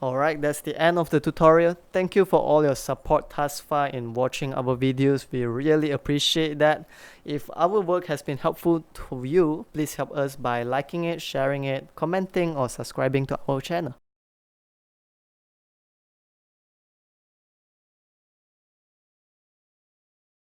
Alright, that's the end of the tutorial. Thank you for all your support thus far in watching our videos. We really appreciate that. If our work has been helpful to you, please help us by liking it, sharing it, commenting, or subscribing to our channel.